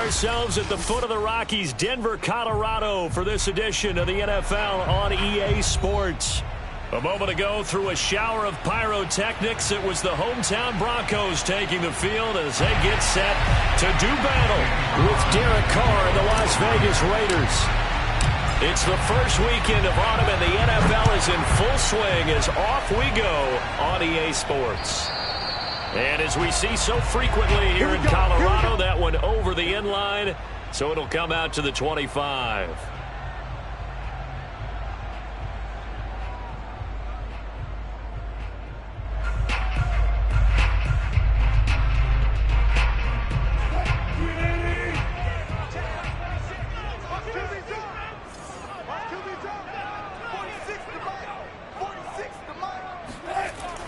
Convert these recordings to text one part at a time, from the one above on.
ourselves at the foot of the Rockies, Denver, Colorado, for this edition of the NFL on EA Sports. A moment ago, through a shower of pyrotechnics, it was the hometown Broncos taking the field as they get set to do battle with Derek Carr and the Las Vegas Raiders. It's the first weekend of autumn, and the NFL is in full swing as off we go on EA Sports. And as we see so frequently here in Colorado, that one over the end line, so it'll come out to the 25.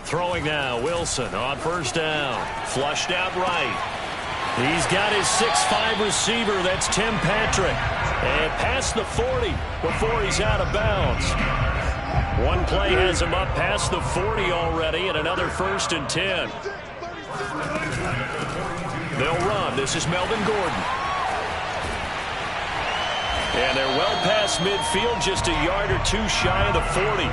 Throwing now, Wilson on first down. Flushed out right. He's got his 6'5 receiver. That's Tim Patrick. And past the 40 before he's out of bounds. One play has him up past the 40 already, and another 1st and 10. They'll run. This is Melvin Gordon. And they're well past midfield, just a yard or two shy of the 40.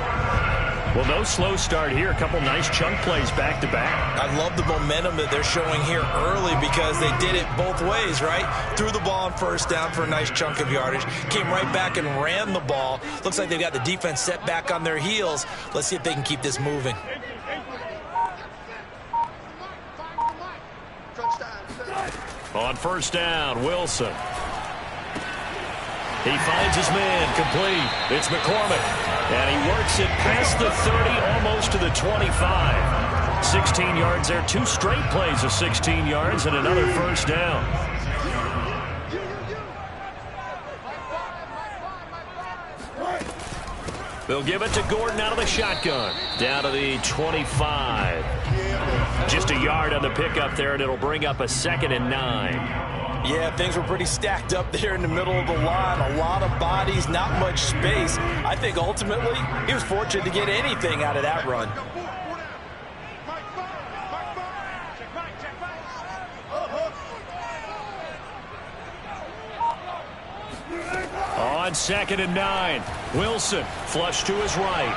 Well, no slow start here. A couple nice chunk plays back-to-back. I love the momentum that they're showing here early because they did it both ways, right? Threw the ball on first down for a nice chunk of yardage. Came right back and ran the ball. Looks like they've got the defense set back on their heels. Let's see if they can keep this moving. On first down, Wilson. He finds his man, complete. It's McCormick. And he works it past the 30, almost to the 25. 16 yards there. 2 straight plays of 16 yards and another first down. They'll give it to Gordon out of the shotgun. Down to the 25. Just a yard on the pickup there, and it'll bring up a 2nd and 9. Yeah, things were pretty stacked up there in the middle of the line. A lot of bodies, not much space. I think ultimately he was fortunate to get anything out of that run. On 2nd and 9, Wilson flush to his right.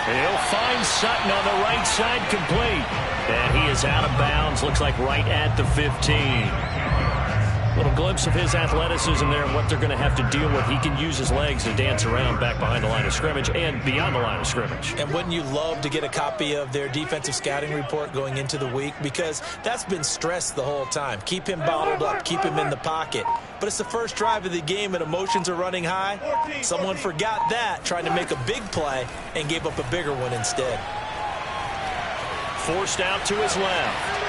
He'll find Sutton on the right side, complete. And he is out of bounds, looks like right at the 15. Little glimpse of his athleticism there and what they're going to have to deal with. He can use his legs to dance around back behind the line of scrimmage and beyond the line of scrimmage. And wouldn't you love to get a copy of their defensive scouting report going into the week? Because that's been stressed the whole time. Keep him bottled up. Keep him in the pocket. But it's the first drive of the game and emotions are running high. Someone forgot that, trying to make a big play, and gave up a bigger one instead. Forced out to his left.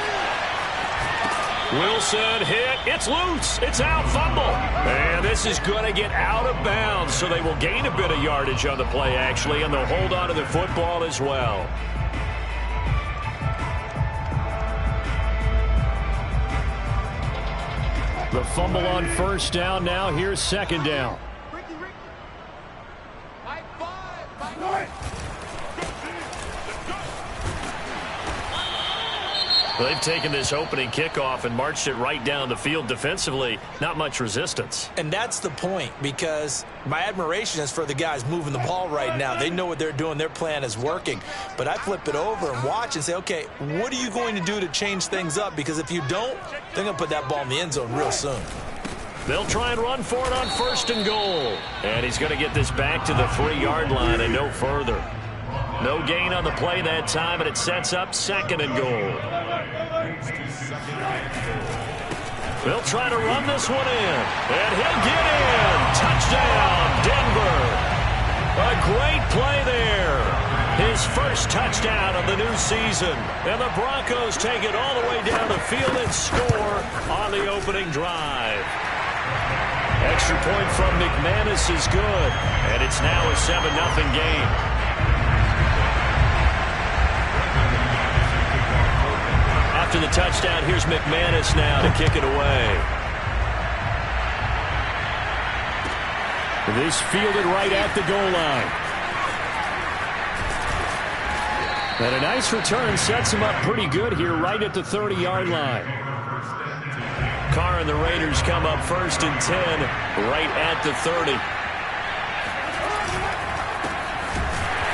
Wilson hit. It's loose. It's out. Fumble. And this is going to get out of bounds, so they will gain a bit of yardage on the play, actually, and they'll hold on to the football as well. The fumble on first down. Now here's 2nd down. They've taken this opening kickoff and marched it right down the field defensively. Not much resistance. And that's the point, because my admiration is for the guys moving the ball right now. They know what they're doing. Their plan is working. But I flip it over and watch and say, okay, what are you going to do to change things up? Because if you don't, they're going to put that ball in the end zone real soon. They'll try and run for it on 1st and goal. And he's going to get this back to the 3-yard line and no further. No gain on the play that time, and it sets up 2nd and goal. They'll try to run this one in, and he'll get in. Touchdown, Denver. A great play there. His first touchdown of the new season. And the Broncos take it all the way down the field and score on the opening drive. Extra point from McManus is good, and it's now a 7-0 game. After the touchdown, here's McManus now to kick it away. This fielded right at the goal line. And a nice return sets him up pretty good here right at the 30-yard line. Carr and the Raiders come up 1st and 10 right at the 30.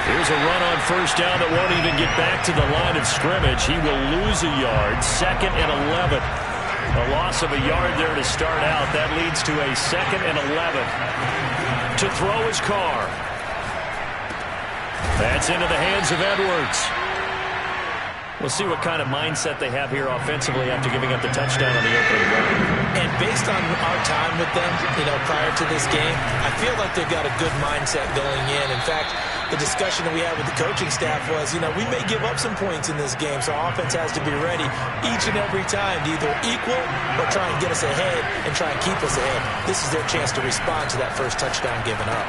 Here's a run on 1st down that won't even get back to the line of scrimmage. He will lose a yard. 2nd and 11. A loss of a yard there to start out. That leads to a 2nd and 11. To throw is Carr. That's into the hands of Edwards. We'll see what kind of mindset they have here offensively after giving up the touchdown on the opening drive. And based on our time with them, prior to this game, I feel like they've got a good mindset going in. In fact, the discussion that we had with the coaching staff was, we may give up some points in this game, so our offense has to be ready each and every time to either equal or try and get us ahead and try and keep us ahead. This is their chance to respond to that first touchdown given up.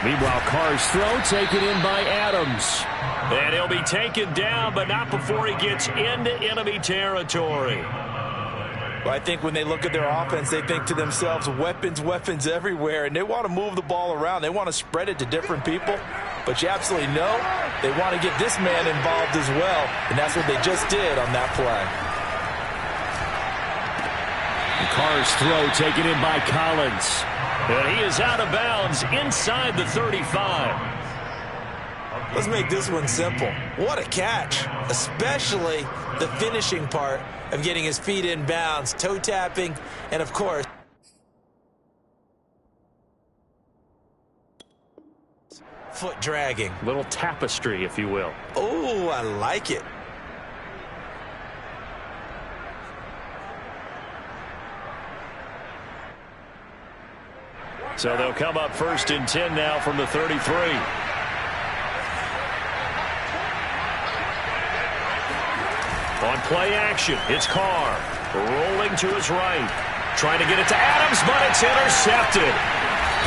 Meanwhile, Carr's throw taken in by Adams. And he'll be taken down, but not before he gets into enemy territory. Well, I think when they look at their offense, they think to themselves, weapons, weapons everywhere, and they want to move the ball around. They want to spread it to different people, but you absolutely know they want to get this man involved as well, and that's what they just did on that play. Carr's throw taken in by Collins. And he is out of bounds inside the 35. Let's make this one simple. What a catch, especially the finishing part of getting his feet in bounds, toe tapping, and of course, foot dragging. Little tapestry, if you will. Oh, I like it. So they'll come up 1st and 10 now from the 33. On play action, it's Carr. Rolling to his right. Trying to get it to Adams, but it's intercepted.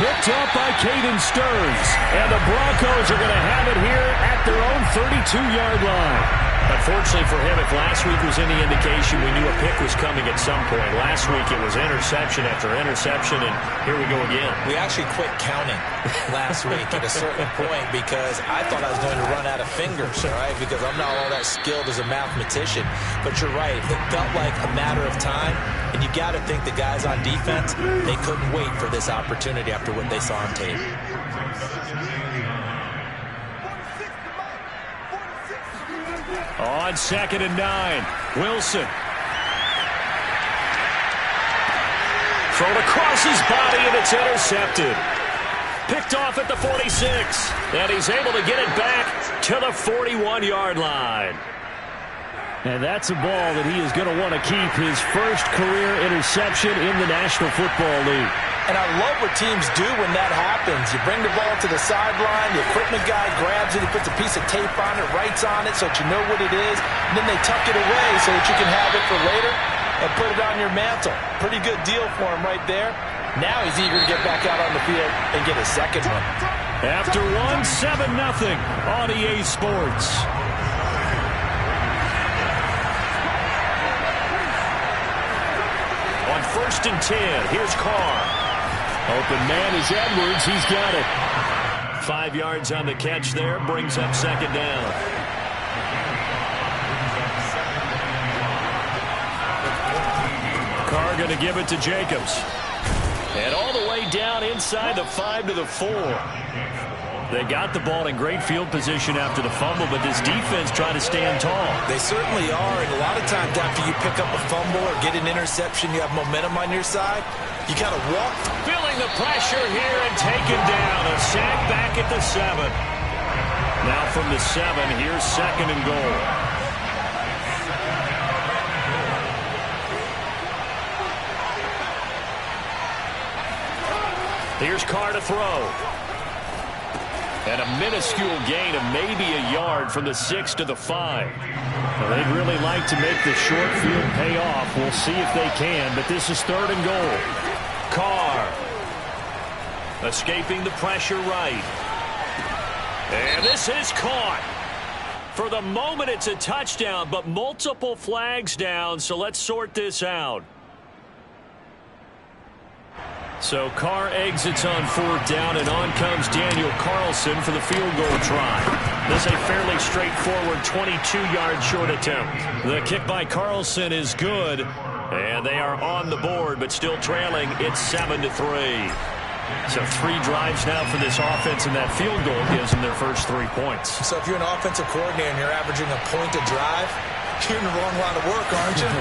Picked up by Caden Stearns. And the Broncos are going to have it here at their own 32-yard line. Unfortunately for him, if last week was any indication, we knew a pick was coming at some point. Last week it was interception after interception, and here we go again. We actually quit counting last week at a certain point because I thought I was going to run out of fingers, all right, because I'm not all that skilled as a mathematician. But you're right, it felt like a matter of time, and you got to think the guys on defense, they couldn't wait for this opportunity after what they saw on tape. On 2nd and 9, Wilson. Thrown across his body, and it's intercepted. Picked off at the 46, and he's able to get it back to the 41-yard line. And that's a ball that he is going to want to keep, his first career interception in the National Football League. And I love what teams do when that happens. You bring the ball to the sideline, the equipment guy grabs it, he puts a piece of tape on it, writes on it so that you know what it is, and then they tuck it away so that you can have it for later and put it on your mantle. Pretty good deal for him right there. Now he's eager to get back out on the field and get his second one. After one, 7-0 on EA Sports. On 1st and 10, here's Carr. Open man is Edwards. He's got it. 5 yards on the catch there. Brings up 2nd down. Carr going to give it to Jacobs. And all the way down inside the 5 to the 4. They got the ball in great field position after the fumble, but this defense trying to stand tall. They certainly are, and a lot of times after you pick up a fumble or get an interception, you have momentum on your side. You kind of walk. Feeling the pressure here and taken down. A sack back at the 7. Now from the 7, here's 2nd and goal. Here's Carr to throw. And a minuscule gain of maybe a yard from the 6 to the 5. Well, they'd really like to make the short field pay off. We'll see if they can, but this is 3rd and goal. Carr escaping the pressure right. And this is caught. For the moment, it's a touchdown, but multiple flags down, so let's sort this out. So Carr exits on 4th down, and on comes Daniel Carlson for the field goal try. This is a fairly straightforward 22-yard short attempt. The kick by Carlson is good, And they are on the board, but still trailing. It's 7-3. So 3 drives now for this offense, and that field goal gives them their first 3 points. So if you're an offensive coordinator and you're averaging a point a drive, you're in the wrong line of work, aren't you?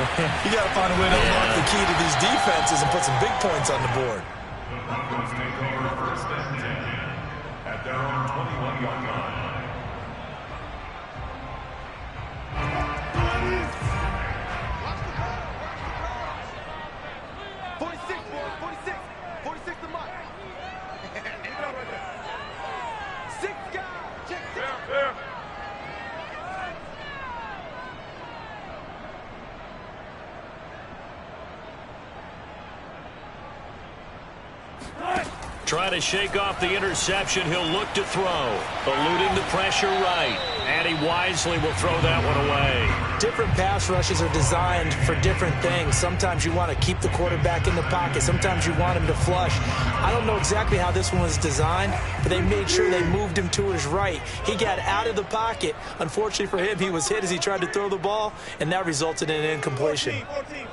You got to find a way to unlock the key to these defenses and put some big points on the board. At their own 21-yard line. Trying to shake off the interception. He'll look to throw. Eluding the pressure right. And he wisely will throw that one away. Different pass rushes are designed for different things. Sometimes you want to keep the quarterback in the pocket. Sometimes you want him to flush. I don't know exactly how this one was designed, but they made sure they moved him to his right. He got out of the pocket. Unfortunately for him, he was hit as he tried to throw the ball, and that resulted in an incompletion. 14.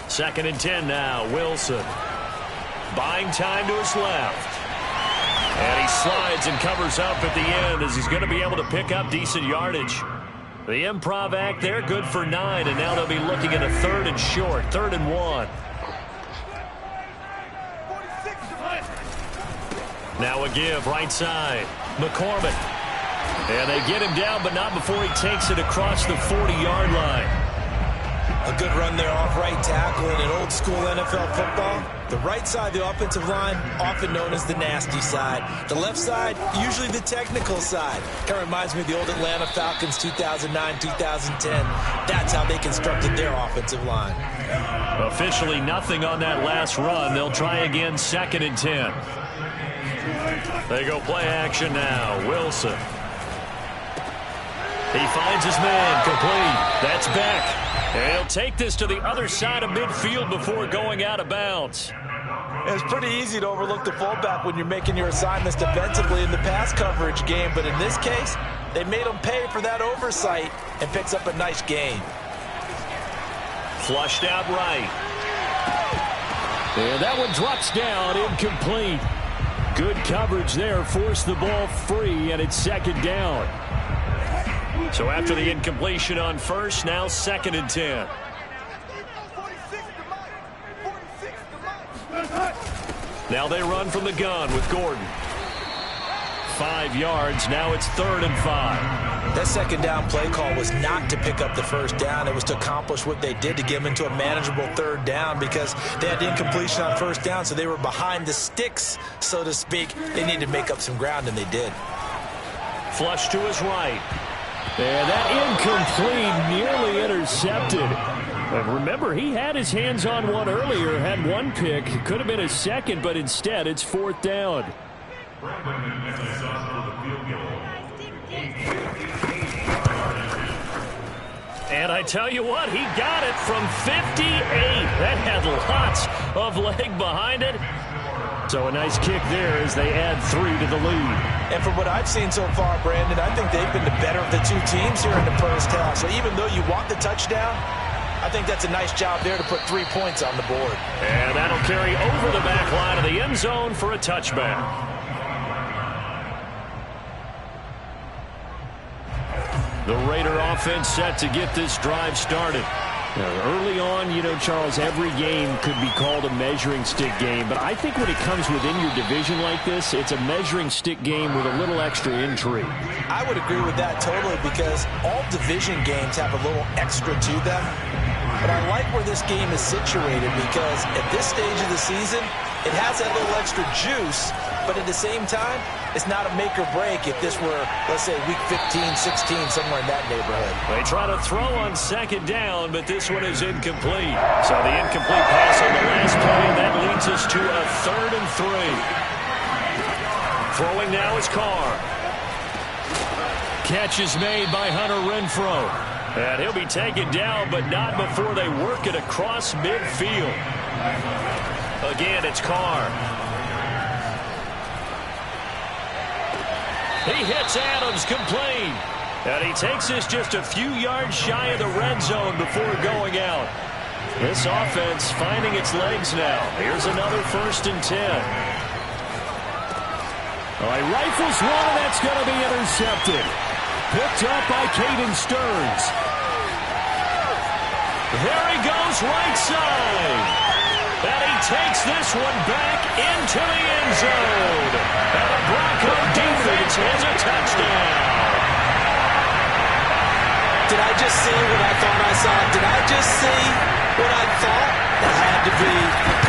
Second and 10 now. Wilson buying time to his left. And he slides and covers up at the end as he's going to be able to pick up decent yardage. The improv act there, good for 9, and now they'll be looking at a 3rd and short, 3rd and 1. Now a give, right side. McCormick. And they get him down, but not before he takes it across the 40-yard line. A good run there off right tackle in an old-school NFL football. The right side of the offensive line, often known as the nasty side. The left side, usually the technical side. Kind of reminds me of the old Atlanta Falcons 2009, 2010. That's how they constructed their offensive line. Officially nothing on that last run. They'll try again, 2nd and 10. They go play action now. Wilson. He finds his man, complete. That's Beck. And he'll take this to the other side of midfield before going out of bounds. It's pretty easy to overlook the fullback when you're making your assignments defensively in the pass coverage game, but in this case, they made him pay for that oversight and picks up a nice gain. Flushed out right. And that one drops down, incomplete. Good coverage there, forced the ball free, and it's 2nd down. So after the incompletion on first, now 2nd and 10. Now they run from the gun with Gordon. 5 yards, now it's 3rd and 5. That 2nd down play call was not to pick up the 1st down. It was to accomplish what they did to get them into a manageable 3rd down because they had the incompletion on 1st down, so they were behind the sticks, so to speak. They needed to make up some ground, and they did. Flush to his right. And that incomplete, nearly intercepted. And remember, he had his hands on one earlier, had one pick. Could have been a second, but instead it's 4th down. And I tell you what, he got it from 58. That had lots of leg behind it. So a nice kick there as they add 3 to the lead. And from what I've seen so far, Brandon, I think they've been the better of the 2 teams here in the first half. So even though you want the touchdown, I think that's a nice job there to put 3 points on the board. And that'll carry over the back line of the end zone for a touchback. The Raider offense set to get this drive started. Early on, you know, Charles, every game could be called a measuring stick game. But I think when it comes within your division like this, it's a measuring stick game with a little extra intrigue. I would agree with that totally because all division games have a little extra to them. But I like where this game is situated because at this stage of the season, it has that little extra juice. But at the same time, it's not a make or break if this were, let's say, week 15, 16, somewhere in that neighborhood. They try to throw on 2nd down, but this one is incomplete. So the incomplete pass on the last play, and that leads us to a 3rd and 3. Throwing now is Carr. Catch is made by Hunter Renfrow. And he'll be taken down, but not before they work it across midfield. Again, it's Carr. He hits Adams, complete. And he takes this just a few yards shy of the red zone before going out. This offense finding its legs now. Here's another 1st and 10. All right, rifles one, and that's going to be intercepted. Picked up by Caden Stearns. There he goes, right side. And he takes this one back into the end zone. And the Bronco defense has a touchdown. Did I just see what I thought I saw? Did I just see what I thought? That had to be.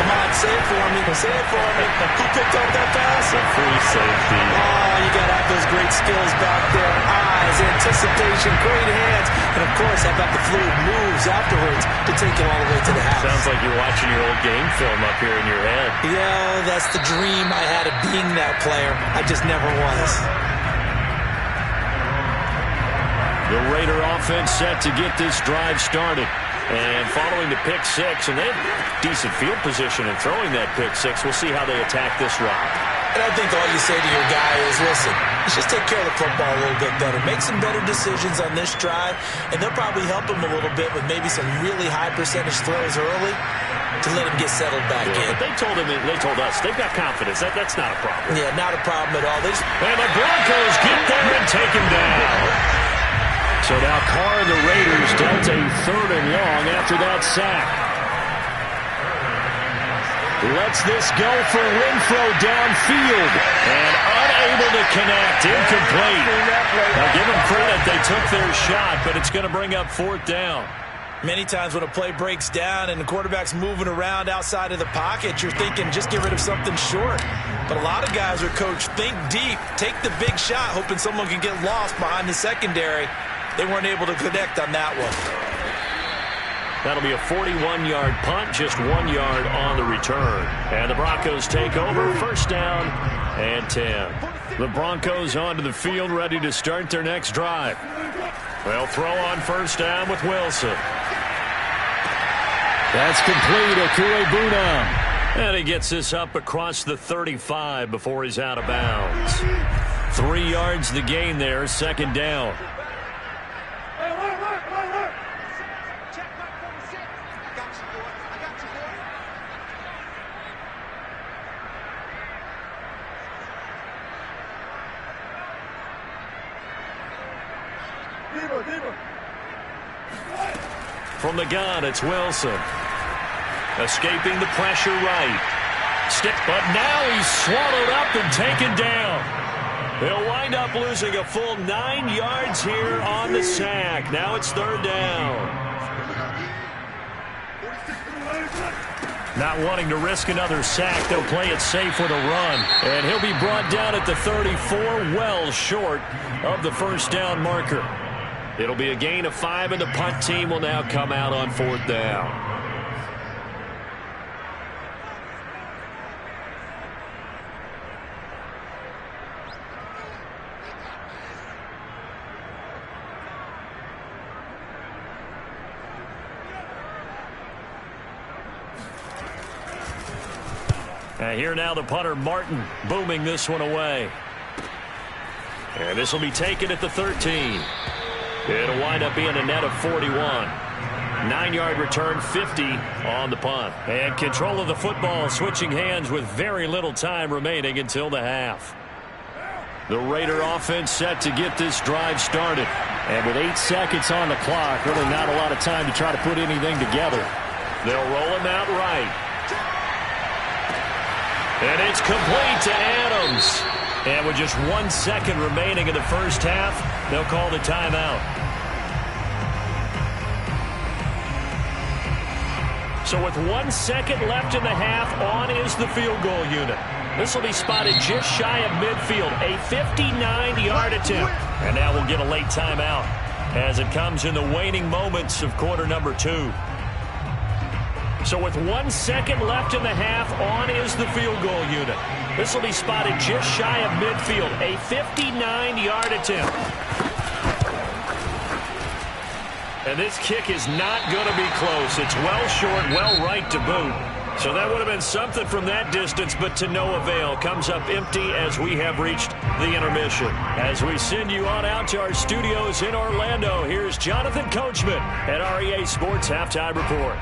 Come on, say it for me. Say it for me. Who picked up that pass? A free safety. Oh, you got to have those great skills back there. Eyes, anticipation, great hands. And, of course, how about the fluid moves afterwards to take it all the way to the house? Sounds like you're watching your old game film up here in your head. Yeah, that's the dream I had of being that player. I just never was. The Raider offense set to get this drive started. And following the pick six, and they have decent field position in throwing that pick six. We'll see how they attack this route. And I think all you say to your guy is, listen, let's just take care of the football a little bit better. Make some better decisions on this drive, and they'll probably help him a little bit with maybe some really high percentage throws early to let him get settled back in. But they told us, they've got confidence. That's not a problem. Yeah, not a problem at all. And the Broncos get there and take him down. So now Carr and the Raiders dealt a 3rd and long after that sack. Lets this go for Renfro downfield. And unable to connect. Incomplete. Now give them credit. They took their shot, but it's going to bring up 4th down. Many times when a play breaks down and the quarterback's moving around outside of the pocket, you're thinking just get rid of something short. But a lot of guys are coached, think deep, take the big shot, hoping someone can get lost behind the secondary. They weren't able to connect on that one. That'll be a 41-yard punt, just 1 yard on the return. And the Broncos take over, 1st down and 10. The Broncos onto the field, ready to start their next drive. They'll throw on 1st down with Wilson. That's complete. Akue-Bunam. And he gets this up across the 35 before he's out of bounds. 3 yards the gain there, 2nd down. From the gun, it's Wilson. Escaping the pressure right. But now he's swallowed up and taken down. He'll wind up losing a full 9 yards here on the sack. Now it's 3rd down. Not wanting to risk another sack, they'll play it safe with a run. And he'll be brought down at the 34, well short of the 1st down marker. It'll be a gain of 5, and the punt team will now come out on 4th down. And here now the punter, Martin, booming this one away. And this will be taken at the 13. It'll wind up being a net of 41. 9-yard return, 50 on the punt. And control of the football switching hands with very little time remaining until the half. The Raider offense set to get this drive started. And with 8 seconds on the clock, really not a lot of time to try to put anything together. They'll roll him out right. And it's complete to Adams. And with just 1 second remaining in the 1st half, they'll call the timeout. So with 1 second left in the half, on is the field goal unit. This will be spotted just shy of midfield, a 59-yard attempt. And now we'll get a late timeout as it comes in the waning moments of quarter number 2. So with 1 second left in the half, on is the field goal unit. This will be spotted just shy of midfield, a 59-yard attempt. And this kick is not going to be close. It's well short, well right to boot. So that would have been something from that distance, but to no avail. Comes up empty as we have reached the intermission. As we send you on out to our studios in Orlando, here's Jonathan Coachman at our EA Sports Halftime Report.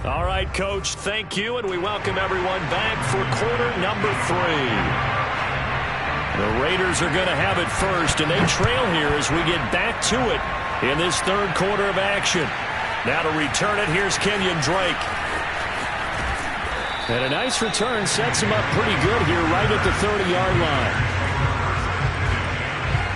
All right, Coach, thank you, and we welcome everyone back for quarter number 3. The Raiders are going to have it first, and they trail here as we get back to it in this third quarter of action. Now to return it, here's Kenyon Drake. And a nice return sets him up pretty good here right at the 30-yard line.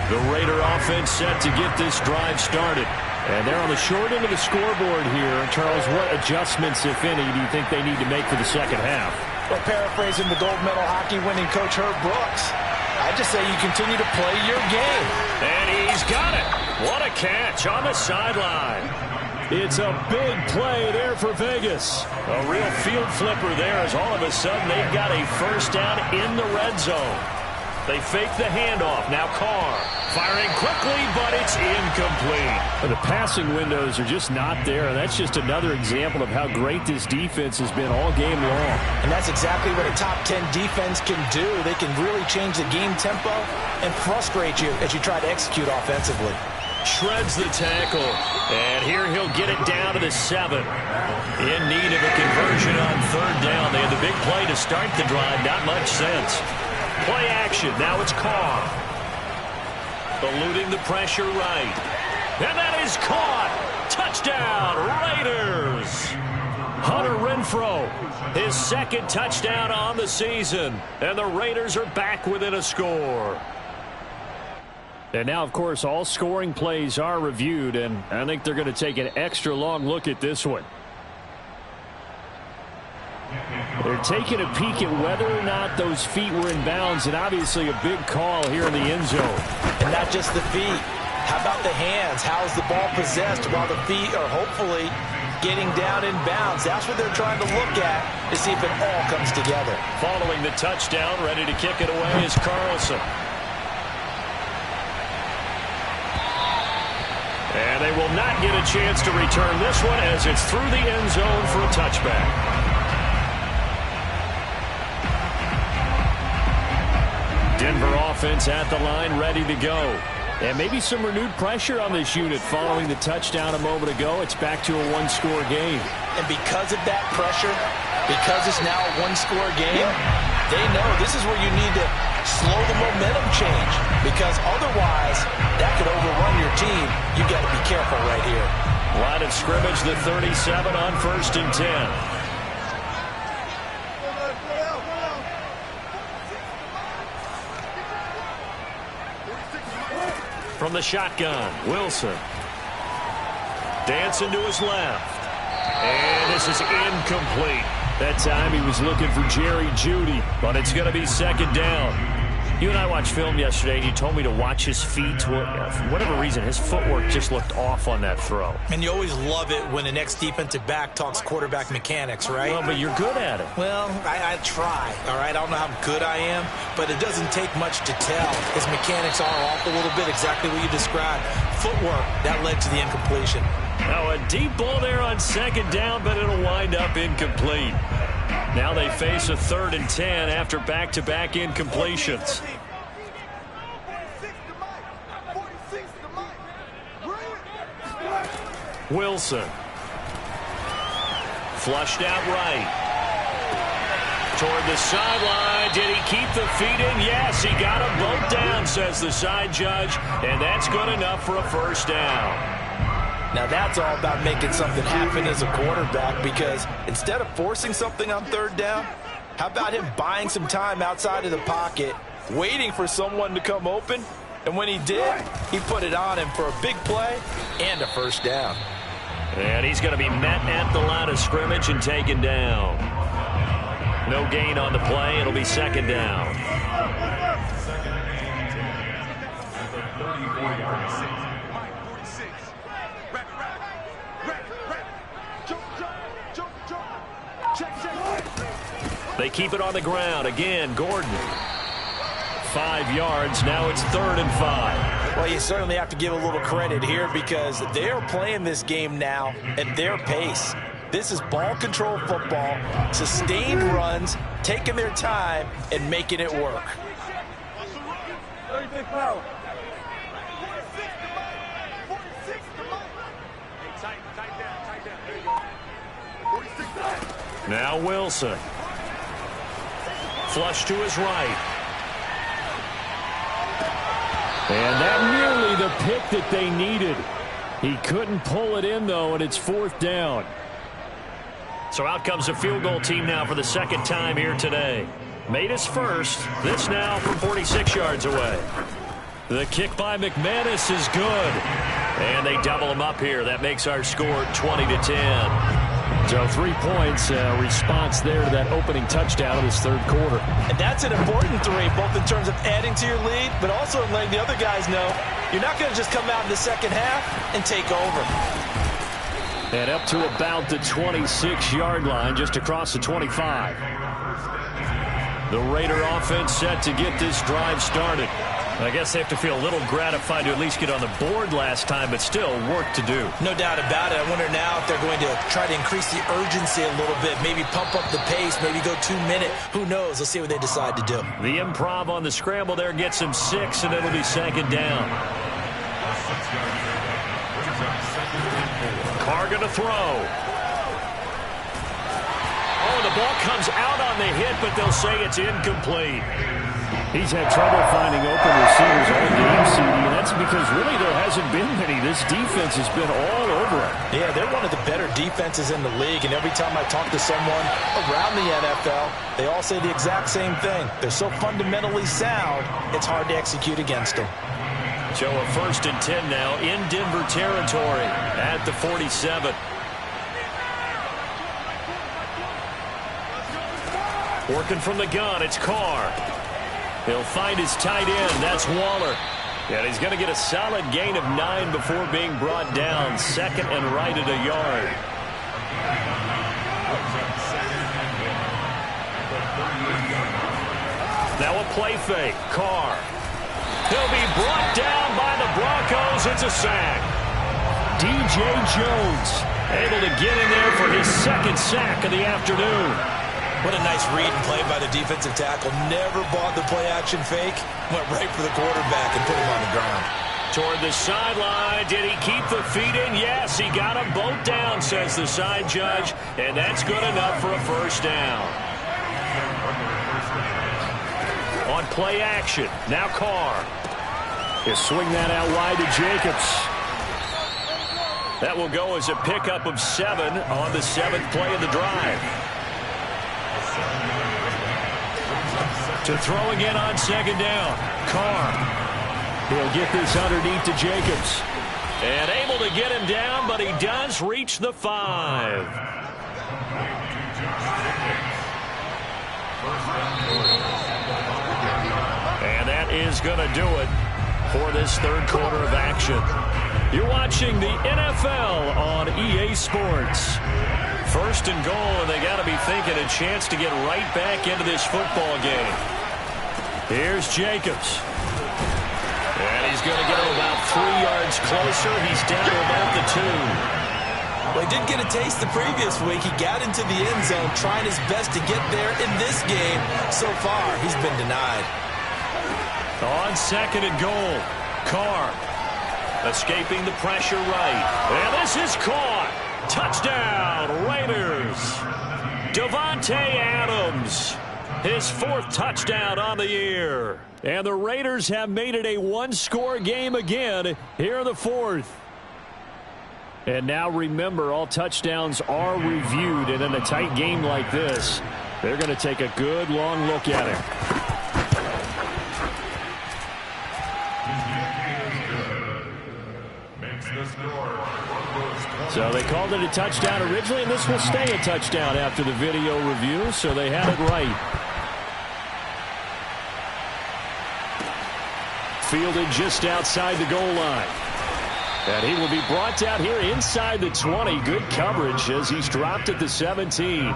The Raider offense set to get this drive started. And they're on the short end of the scoreboard here. Charles, what adjustments, if any, do you think they need to make for the second half? Well, paraphrasing the gold medal hockey winning coach Herb Brooks, I just say you continue to play your game. And he's got it. What a catch on the sideline. It's a big play there for Vegas. A real field flipper there as all of a sudden they've got a first down in the red zone. They fake the handoff. Now Carr firing quickly, but it's incomplete. The passing windows are just not there, and that's just another example of how great this defense has been all game long. And that's exactly what a top 10 defense can do. They can really change the game tempo and frustrate you as you try to execute offensively. Shreds the tackle, and here he'll get it down to the 7. In need of a conversion on third down. They had the big play to start the drive. Not much sense. Play action. Now it's Carr. Eluding the pressure right. And that is caught. Touchdown, Raiders. Hunter Renfrow, his second touchdown on the season. And the Raiders are back within a score. And now, of course, all scoring plays are reviewed, and I think they're going to take an extra long look at this one. They're taking a peek at whether or not those feet were in bounds, and obviously a big call here in the end zone. And not just the feet. How about the hands? How's the ball possessed while the feet are hopefully getting down in bounds? That's what they're trying to look at to see if it all comes together. Following the touchdown, ready to kick it away is Carlson. And they will not get a chance to return this one as it's through the end zone for a touchback. Denver offense at the line, ready to go. And maybe some renewed pressure on this unit following the touchdown a moment ago. It's back to a one-score game. And because of that pressure, because it's now a one-score game, they know this is where you need to slow the momentum change. Because otherwise, that could overrun your team. You've got to be careful right here. Line of scrimmage, the 37 on 1st and 10. From the shotgun, Wilson. Dancing to his left. And this is incomplete. That time he was looking for Jerry Jeudy, but it's going to be second down. You and I watched film yesterday, and you told me to watch his feet. For whatever reason, his footwork just looked off on that throw. And you always love it when the next defensive back talks quarterback mechanics, right? Well, but you're good at it. Well, I try, all right? I don't know how good I am, but it doesn't take much to tell. His mechanics are off a little bit, exactly what you described. Footwork, that led to the incompletion. Now a deep ball there on second down, but it'll wind up incomplete. Now they face a 3rd and 10 after back-to-back incompletions. Wilson. Flushed out right. Toward the sideline. Did he keep the feet in? Yes, he got them both down, says the side judge. And that's good enough for a first down. Now that's all about making something happen as a quarterback, because instead of forcing something on 3rd down, how about him buying some time outside of the pocket, waiting for someone to come open, and when he did, he put it on him for a big play and a first down. And he's going to be met at the line of scrimmage and taken down. No gain on the play. It'll be second down. They keep it on the ground. Again, Gordon. 5 yards. Now it's 3rd and 5. Well, you certainly have to give a little credit here because they're playing this game now at their pace. This is ball control football, sustained runs, taking their time, and making it work. Now Wilson. Flush to his right. And that nearly the pick that they needed. He couldn't pull it in, though, and it's 4th down. So out comes a field goal team now for the 2nd time here today. Made his first. This now from 46 yards away. The kick by McManus is good. And they double him up here. That makes our score 20-10. So 3 points, response there to that opening touchdown of this 3rd quarter. And that's an important 3, both in terms of adding to your lead, but also in letting the other guys know you're not going to just come out in the 2nd half and take over. And up to about the 26-yard line, just across the 25. The Raider offense set to get this drive started. I guess they have to feel a little gratified to at least get on the board last time, but still work to do. No doubt about it. I wonder now if they're going to try to increase the urgency a little bit, maybe pump up the pace, maybe go 2-minute. Who knows? Let's see what they decide to do. The improv on the scramble there gets him 6, and it'll be 2nd down. Carr going to throw. Oh, the ball comes out on the hit, but they'll say it's incomplete. He's had trouble finding open receivers all game, CD, and that's because really there hasn't been many. This defense has been all over it. Yeah, they're one of the better defenses in the league, and every time I talk to someone around the NFL, they all say the exact same thing. They're so fundamentally sound, it's hard to execute against them. So a 1st and 10 now in Denver territory at the 47. Working from the gun, it's Carr. He'll find his tight end. That's Waller. And he's going to get a solid gain of 9 before being brought down. 2nd and right at a yard. Now a play fake. Carr. He'll be brought down by the Broncos. It's a sack. DJ Jones able to get in there for his 2nd sack of the afternoon. What a nice read and play by the defensive tackle. Never bought the play-action fake. Went right for the quarterback and put him on the ground. Toward the sideline. Did he keep the feet in? Yes, he got them both down, says the side judge. And that's good enough for a 1st down. On play action. Now Carr. He'll swing that out wide to Jacobs. That will go as a pickup of 7 on the 7th play of the drive. To throw again on 2nd down. Carr. He'll get this underneath to Jacobs. And able to get him down, but he does reach the 5. And that is going to do it for this 3rd quarter of action. You're watching the NFL on EA Sports. 1st and goal, and they got to be thinking a chance to get right back into this football game. Here's Jacobs. And he's going to get him about 3 yards closer. He's down to about the 2. Well, he did get a taste the previous week. He got into the end zone, trying his best to get there in this game. So far, he's been denied. On 2nd and goal, Carr escaping the pressure right. And this is caught. Touchdown, Raiders. Davante Adams, his 4th touchdown on the year. And the Raiders have made it a 1-score game again here in the 4th. And now remember, all touchdowns are reviewed, and in a tight game like this, they're going to take a good long look at it. So they called it a touchdown originally, and this will stay a touchdown after the video review, so they had it right. Fielded just outside the goal line. And he will be brought down here inside the 20. Good coverage as he's dropped at the 17.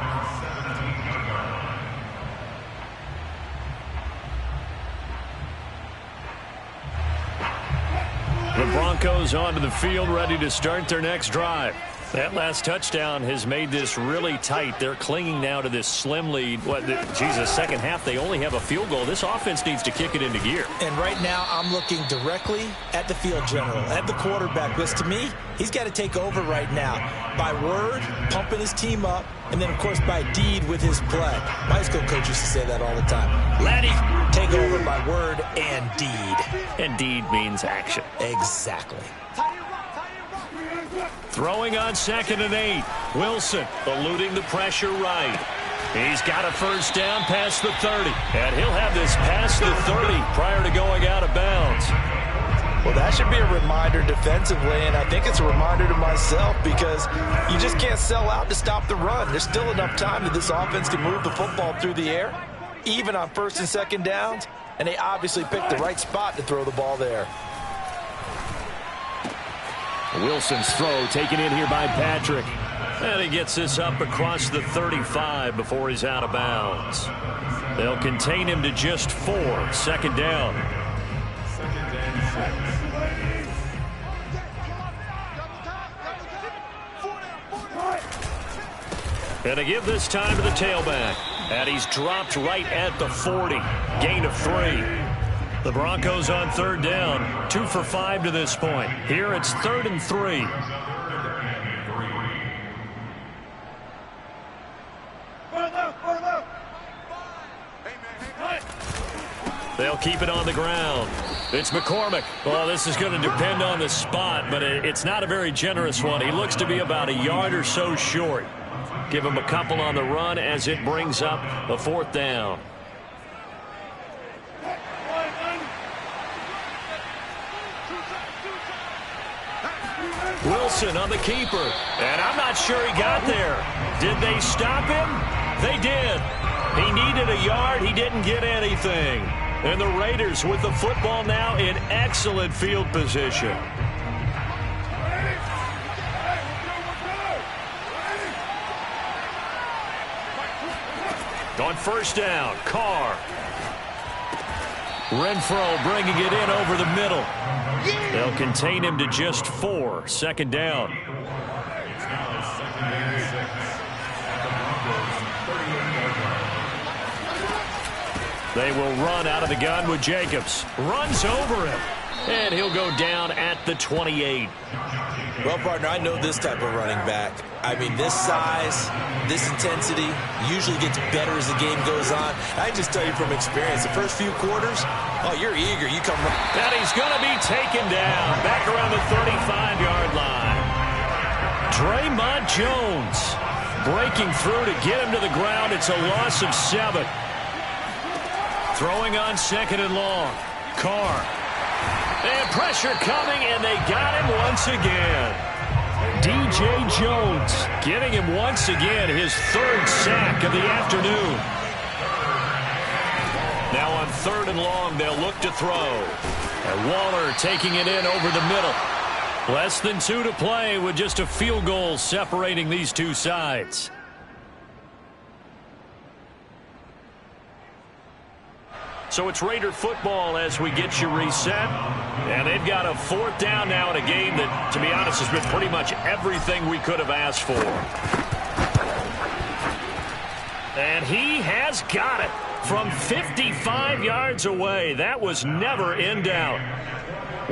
The Broncos onto the field, ready to start their next drive. That last touchdown has made this really tight. They're clinging now to this slim lead. Second half, they only have a field goal. This offense needs to kick it into gear. And right now, I'm looking directly at the field general, at the quarterback. Because to me, he's got to take over right now. By word, pumping his team up, and then, of course, by deed with his play. My high school coach used to say that all the time. Laddie, take over by word and deed. And deed means action. Exactly. Throwing on 2nd and 8. Wilson eluding the pressure right. He's got a first down past the 30. And he'll have this past the 30 prior to going out of bounds. Well, that should be a reminder defensively, and I think it's a reminder to myself because you just can't sell out to stop the run. There's still enough time that this offense can move the football through the air, even on 1st and 2nd downs, and they obviously picked the right spot to throw the ball there. Wilson's throw taken in here by Patrick. And he gets this up across the 35 before he's out of bounds. They'll contain him to just 4. 2nd down. And to give this time to the tailback. And he's dropped right at the 40. Gain of 3. The Broncos on 3rd down. 2 for 5 to this point. Here it's 3rd and 3. They'll keep it on the ground. It's McCormick. Well, this is going to depend on the spot, but it's not a very generous one. He looks to be about a yard or so short. Give him a couple on the run as it brings up a 4th down. Wilson on the keeper. And I'm not sure he got there. Did they stop him? They did. He needed a yard. He didn't get anything. And the Raiders with the football now in excellent field position. On 1st down, Carr. Renfro bringing it in over the middle. They'll contain him to just 4. 2nd down. They will run out of the gun with Jacobs. Runs over him. And he'll go down at the 28. Well, partner, I know this type of running back. I mean, this size, this intensity usually gets better as the game goes on. I just tell you from experience, the first few quarters, oh, you're eager. You come right. And he's going to be taken down back around the 35-yard line. Draymond Jones breaking through to get him to the ground. It's a loss of 7. Throwing on 2nd and long. Carr. And pressure coming, and they got him once again. DJ Jones getting him once again his 3rd sack of the afternoon. Now on 3rd and long, they'll look to throw. And Waller taking it in over the middle. Less than 2 to play with just a field goal separating these two sides. So it's Raider football as we get you reset. And they've got a 4th down now in a game that, to be honest, has been pretty much everything we could have asked for. And he has got it from 55 yards away. That was never in doubt.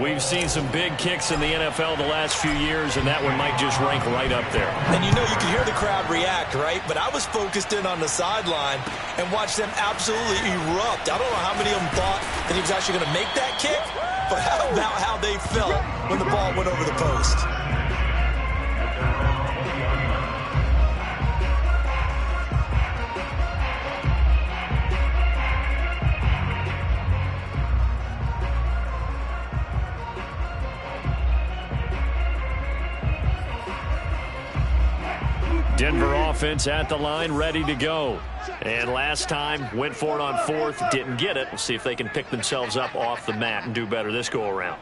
We've seen some big kicks in the NFL the last few years, and that one might just rank right up there. And you know, you can hear the crowd react, right? But I was focused in on the sideline and watched them absolutely erupt. I don't know how many of them thought that he was actually going to make that kick, but how about how they felt when the ball went over the post? Denver offense at the line, ready to go. And last time, went for it on 4th, didn't get it. We'll see if they can pick themselves up off the mat and do better this go-around.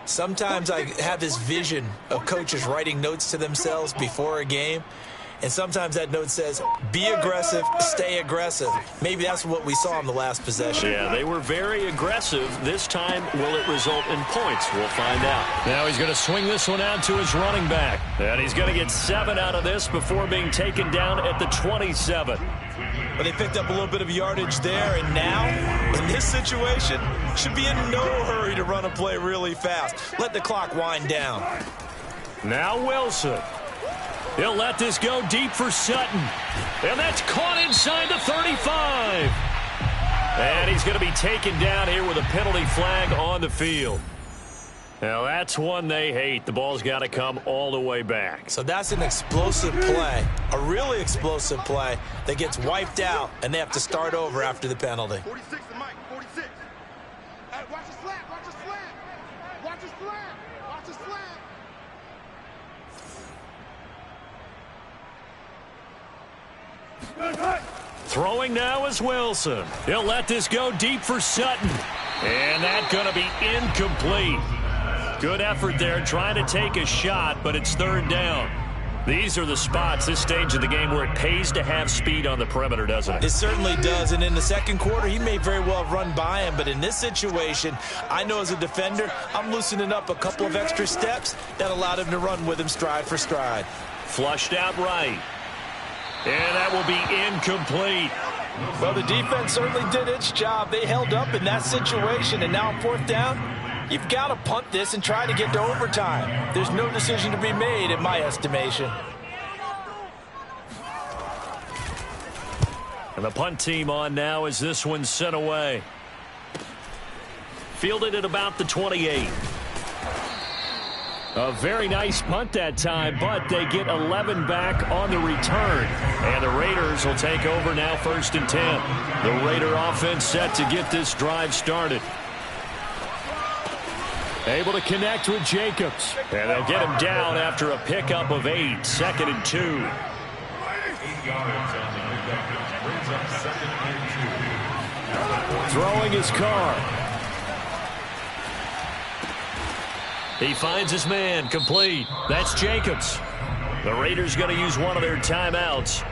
Sometimes I have this vision of coaches writing notes to themselves before a game, And sometimes that note says, be aggressive, stay aggressive. Maybe that's what we saw in the last possession. Yeah, they were very aggressive. This time, will it result in points? We'll find out. Now he's going to swing this one out to his running back. And he's going to get 7 out of this before being taken down at the 27. But they picked up a little bit of yardage there, and now, in this situation, should be in no hurry to run a play really fast. Let the clock wind down. Now Wilson. He'll let this go deep for Sutton. And that's caught inside the 35. And he's going to be taken down here with a penalty flag on the field. Now, that's one they hate. The ball's got to come all the way back. So that's an explosive play, a really explosive play that gets wiped out, and they have to start over after the penalty. 46 to Mike, 46. Hey, watch his flat, watch his flat. Watch his flat, watch his flat. Throwing now is Wilson. He'll let this go deep for Sutton. And that's going to be incomplete. Good effort there trying to take a shot, but it's third down. These are the spots, this stage of the game, where it pays to have speed on the perimeter, doesn't it? It certainly does, and in the second quarter, he may very well have run by him, but in this situation, I know as a defender, I'm loosening up a couple of extra steps that allowed him to run with him stride for stride. Flushed out right. And that will be incomplete. Well, the defense certainly did its job. They held up in that situation, and now on fourth down, you've got to punt this and try to get to overtime. There's no decision to be made, in my estimation. And the punt team on now as this one's sent away. Fielded at about the 28. A very nice punt that time, but they get 11 back on the return. And the Raiders will take over now, 1st and 10. The Raider offense set to get this drive started. Able to connect with Jacobs. And they'll get him down after a pickup of 8. 2nd and 2. 8 yards on the pickup. Brings up 2nd and 2. Throwing his car. He finds his man, complete. That's Jacobs. The Raiders going to use one of their timeouts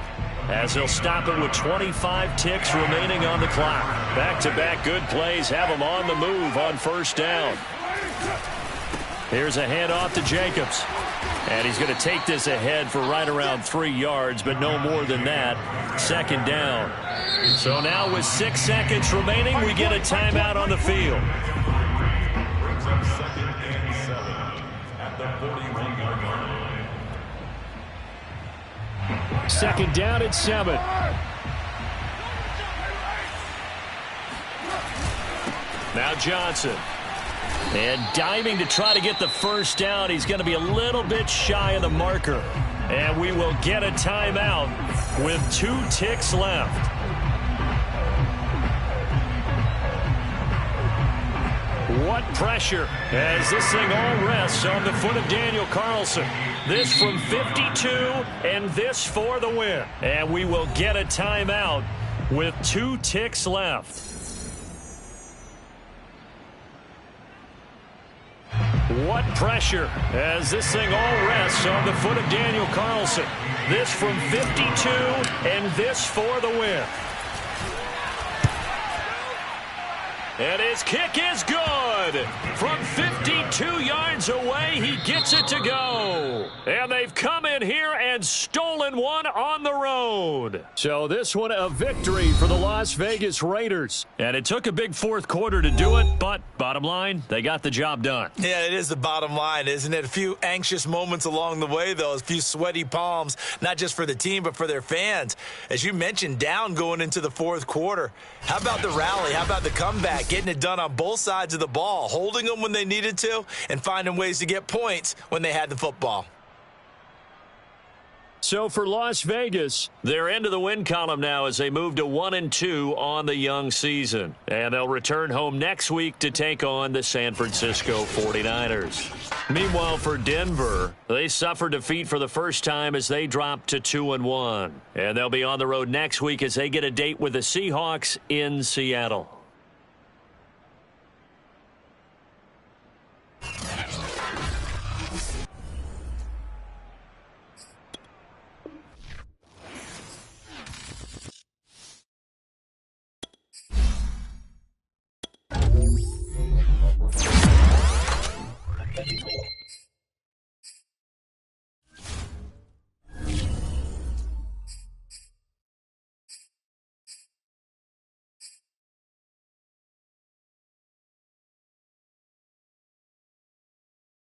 as they'll stop it with 25 ticks remaining on the clock. Back-to-back good plays have them on the move on 1st down. Here's a handoff to Jacobs. And he's going to take this ahead for right around 3 yards, but no more than that. 2nd down. So now with 6 seconds remaining, we get a timeout on the field. Brings up 2nd and 7 at the 41-yard line. 2nd down at 7. Now Johnson. And diving to try to get the 1st down. He's going to be a little bit shy of the marker. And we will get a timeout with 2 ticks left. What pressure as this thing all rests on the foot of Daniel Carlson. This from 52 and this for the win. And we will get a timeout with 2 ticks left. What pressure as this thing all rests on the foot of Daniel Carlson. This from 52 and this for the win. And his kick is good. From 52 yards away, he gets it to go. And they've come in here and stolen one on the road. So this one a victory for the Las Vegas Raiders. And it took a big 4th quarter to do it, but bottom line, they got the job done. Yeah, it is the bottom line, isn't it? A few anxious moments along the way, though. A few sweaty palms, not just for the team, but for their fans. As you mentioned, down going into the 4th quarter. How about the rally? How about the comeback? Getting it done on both sides of the ball, holding them when they needed to, and finding ways to get points when they had the football. So for Las Vegas, they're into the win column now as they move to 1-2 on the young season. And they'll return home next week to take on the San Francisco 49ers. Meanwhile, for Denver, they suffered defeat for the first time as they dropped to 2-1. And they'll be on the road next week as they get a date with the Seahawks in Seattle.